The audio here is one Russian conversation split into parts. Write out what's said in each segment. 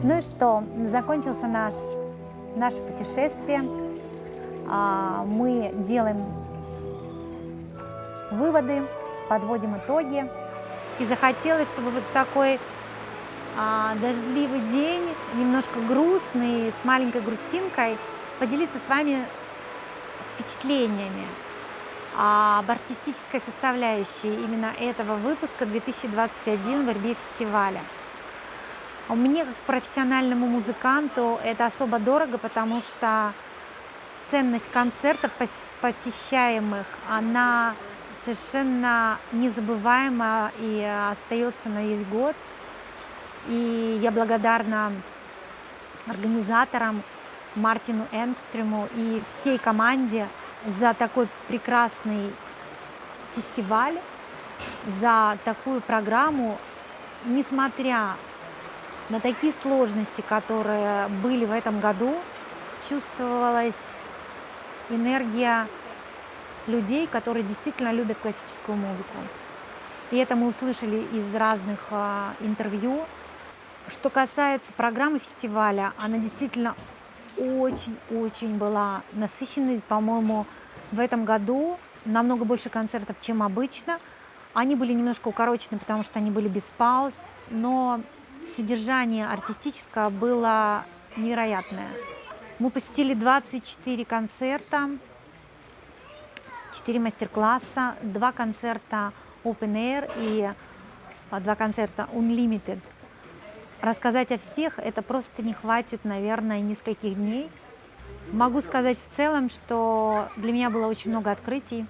Ну и что, закончился наше путешествие. Мы делаем выводы, подводим итоги. И захотелось, чтобы вот в такой дождливый день, немножко грустный, с маленькой грустинкой, поделиться с вами впечатлениями об артистической составляющей именно этого выпуска 2021 Верби фестиваля. Мне, как профессиональному музыканту, это особо дорого, потому что ценность концертов, посещаемых, она совершенно незабываема и остается на весь год. И я благодарна организаторам Мартину Энгстрему и всей команде за такой прекрасный фестиваль, за такую программу, несмотря на такие сложности, которые были в этом году, чувствовалась энергия людей, которые действительно любят классическую музыку. И это мы услышали из разных интервью. Что касается программы фестиваля, она действительно очень-очень была насыщенной. По-моему, в этом году намного больше концертов, чем обычно. Они были немножко укорочены, потому что они были без пауз, но содержание артистическое было невероятное. Мы посетили 24 концерта, 4 мастер-класса, 2 концерта Open Air и 2 концерта Unlimited. Рассказать о всех это просто не хватит, наверное, нескольких дней. Могу сказать в целом, что для меня было очень много открытий.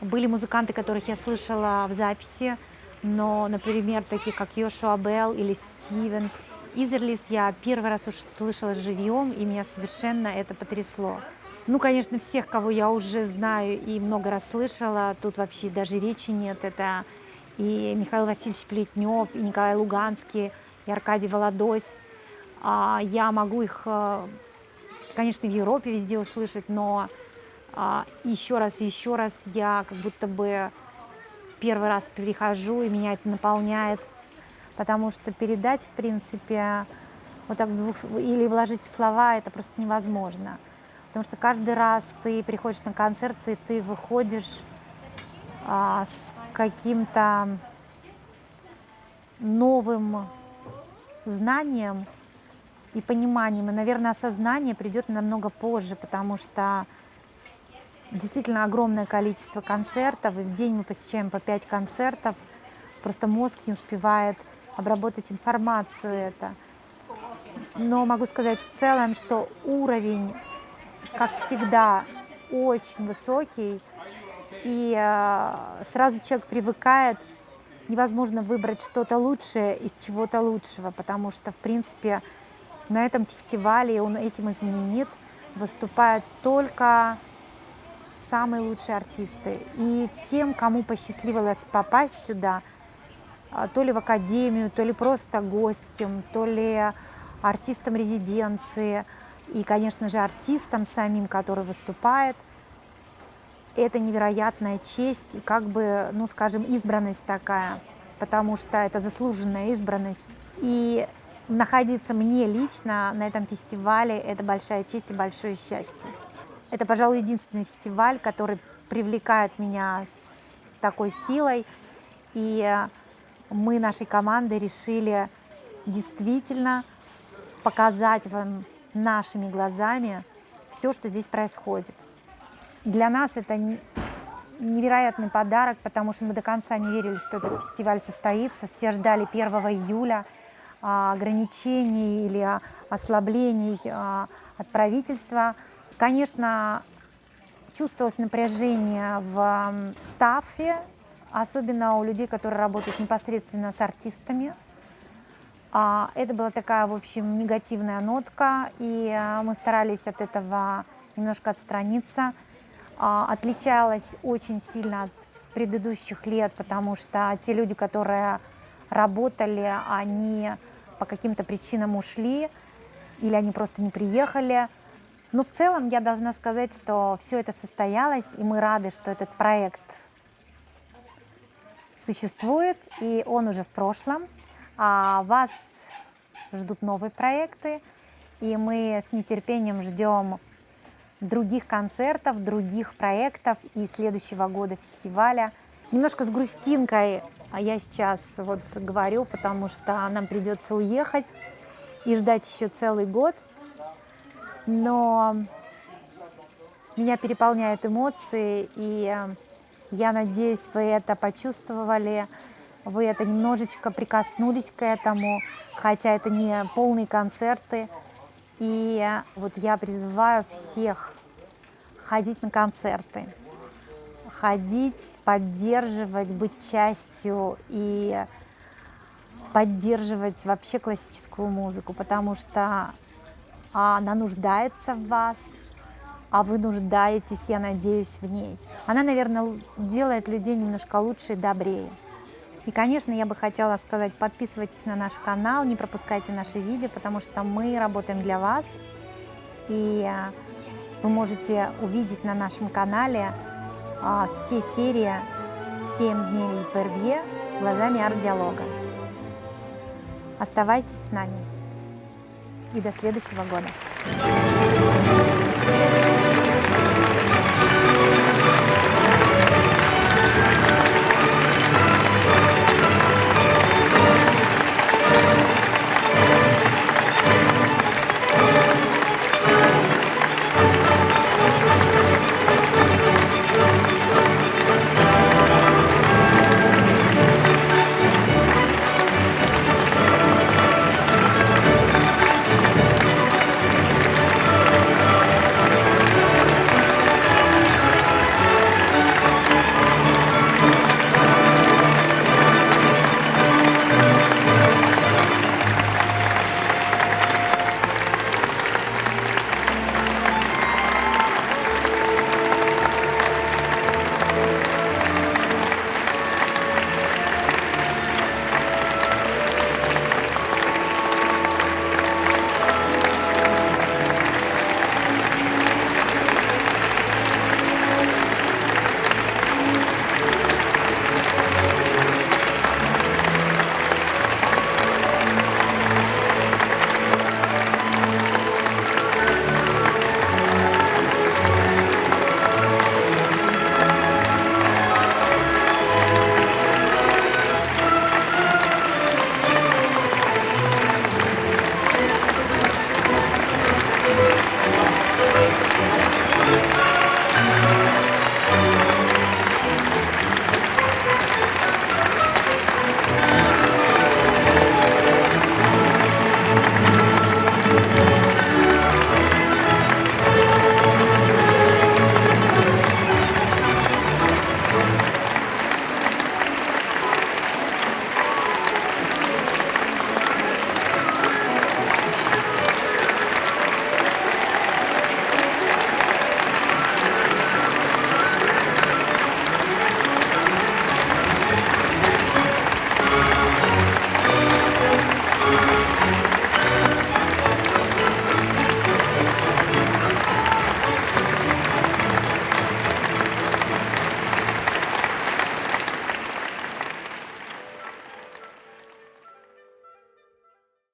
Были музыканты, которых я слышала в записи, но, например, такие как Йошуа Белл или Стивен Изерлис я первый раз уж слышала живьем, и меня совершенно это потрясло. Ну, конечно, всех, кого я уже знаю и много раз слышала, тут вообще даже речи нет. Это и Михаил Васильевич Плетнев, и Николай Луганский, и Аркадий Володось. Я могу их, конечно, в Европе везде услышать, но еще раз и еще раз я как будто бы первый раз прихожу, и меня это наполняет, потому что передать, в принципе, вот так или вложить в слова это просто невозможно. Потому что каждый раз ты приходишь на концерт, и ты выходишь с каким-то новым знанием и пониманием. И, наверное, осознание придет намного позже, потому что действительно огромное количество концертов, и в день мы посещаем по 5 концертов. Просто мозг не успевает обработать информацию это. Но могу сказать в целом, что уровень, как всегда, очень высокий, и сразу человек привыкает. Невозможно выбрать что-то лучшее из чего-то лучшего, потому что, в принципе, на этом фестивале, он этим и знаменит, выступают только самые лучшие артисты. И всем, кому посчастливилось попасть сюда, то ли в академию, то ли просто гостем, то ли артистам резиденции, и, конечно же, артистам самим, который выступает, это невероятная честь и как бы, ну, скажем, избранность такая, потому что это заслуженная избранность. И находиться мне лично на этом фестивале – это большая честь и большое счастье. Это, пожалуй, единственный фестиваль, который привлекает меня с такой силой. И мы нашей командой решили действительно показать вам нашими глазами все, что здесь происходит. Для нас это невероятный подарок, потому что мы до конца не верили, что этот фестиваль состоится. Все ждали 1 июля ограничений или ослаблений от правительства. Конечно, чувствовалось напряжение в стафе, особенно у людей, которые работают непосредственно с артистами. Это была такая, в общем, негативная нотка, и мы старались от этого немножко отстраниться. Отличалась очень сильно от предыдущих лет, потому что те люди, которые работали, они по каким-то причинам ушли, или они просто не приехали. Но в целом я должна сказать, что все это состоялось, и мы рады, что этот проект существует, и он уже в прошлом. Вас ждут новые проекты, и мы с нетерпением ждем других концертов, других проектов и следующего года фестиваля. Немножко с грустинкой я сейчас вот говорю, потому что нам придется уехать и ждать еще целый год, но меня переполняют эмоции, и я надеюсь, вы это почувствовали, вы это немножечко прикоснулись к этому, хотя это не полные концерты. И вот я призываю всех ходить на концерты, ходить, поддерживать, быть частью и поддерживать вообще классическую музыку, потому что она нуждается в вас, а вы нуждаетесь, я надеюсь, в ней. Она, наверное, делает людей немножко лучше и добрее. И, конечно, я бы хотела сказать, подписывайтесь на наш канал, не пропускайте наши видео, потому что мы работаем для вас. И вы можете увидеть на нашем канале все серии «7 дней Вербье» глазами арт-диалога. Оставайтесь с нами. И до следующего года.